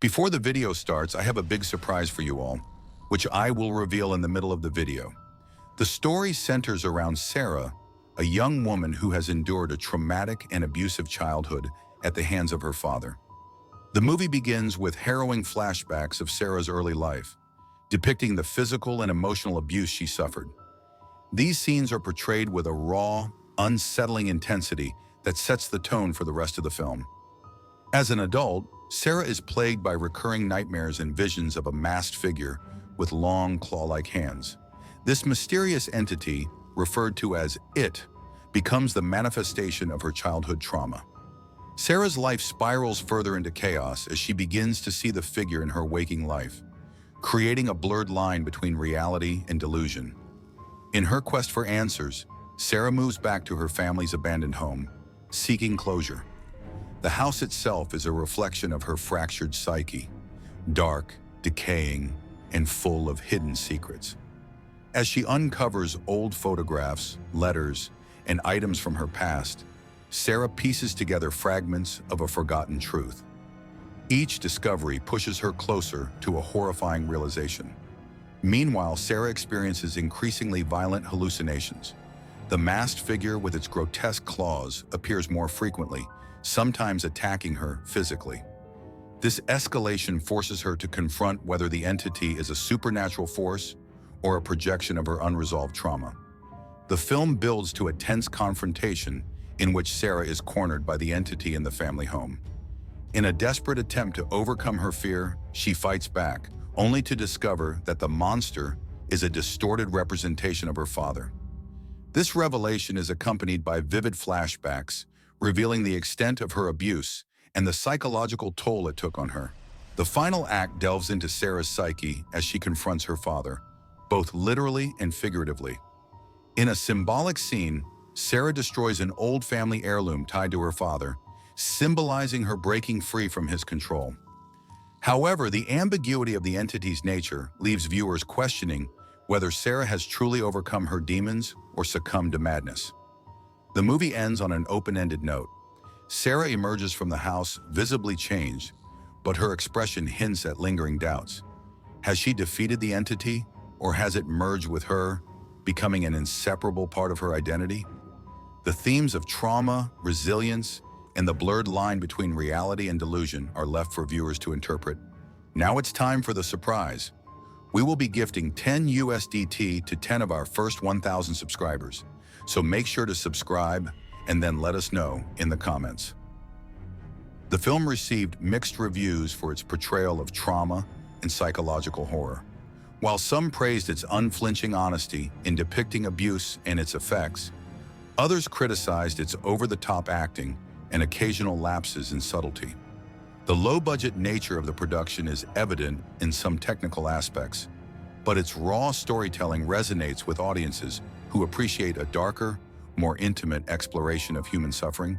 Before the video starts, I have a big surprise for you all, which I will reveal in the middle of the video. The story centers around Sarah, a young woman who has endured a traumatic and abusive childhood at the hands of her father. The movie begins with harrowing flashbacks of Sarah's early life, depicting the physical and emotional abuse she suffered. These scenes are portrayed with a raw, unsettling intensity that sets the tone for the rest of the film. As an adult, Sarah is plagued by recurring nightmares and visions of a masked figure with long, claw-like hands. This mysterious entity, referred to as It, becomes the manifestation of her childhood trauma. Sarah's life spirals further into chaos as she begins to see the figure in her waking life, creating a blurred line between reality and delusion. In her quest for answers, Sarah moves back to her family's abandoned home, seeking closure. The house itself is a reflection of her fractured psyche, dark, decaying, and full of hidden secrets. As she uncovers old photographs, letters, and items from her past, Sarah pieces together fragments of a forgotten truth. Each discovery pushes her closer to a horrifying realization. Meanwhile, Sarah experiences increasingly violent hallucinations. The masked figure with its grotesque claws appears more frequently, sometimes attacking her physically. This escalation forces her to confront whether the entity is a supernatural force or a projection of her unresolved trauma. The film builds to a tense confrontation in which Sarah is cornered by the entity in the family home. In a desperate attempt to overcome her fear, she fights back, only to discover that the monster is a distorted representation of her father. This revelation is accompanied by vivid flashbacks, revealing the extent of her abuse and the psychological toll it took on her. The final act delves into Sarah's psyche as she confronts her father, both literally and figuratively. In a symbolic scene, Sarah destroys an old family heirloom tied to her father, symbolizing her breaking free from his control. However, the ambiguity of the entity's nature leaves viewers questioning whether Sarah has truly overcome her demons or succumbed to madness. The movie ends on an open-ended note. Sarah emerges from the house visibly changed, but her expression hints at lingering doubts. Has she defeated the entity, or has it merged with her, becoming an inseparable part of her identity? The themes of trauma, resilience, and the blurred line between reality and delusion are left for viewers to interpret. Now it's time for the surprise. We will be gifting 10 USDT to 10 of our first 1,000 subscribers, so make sure to subscribe and then let us know in the comments. The film received mixed reviews for its portrayal of trauma and psychological horror. While some praised its unflinching honesty in depicting abuse and its effects, others criticized its over-the-top acting and occasional lapses in subtlety. The low-budget nature of the production is evident in some technical aspects, but its raw storytelling resonates with audiences who appreciate a darker, more intimate exploration of human suffering.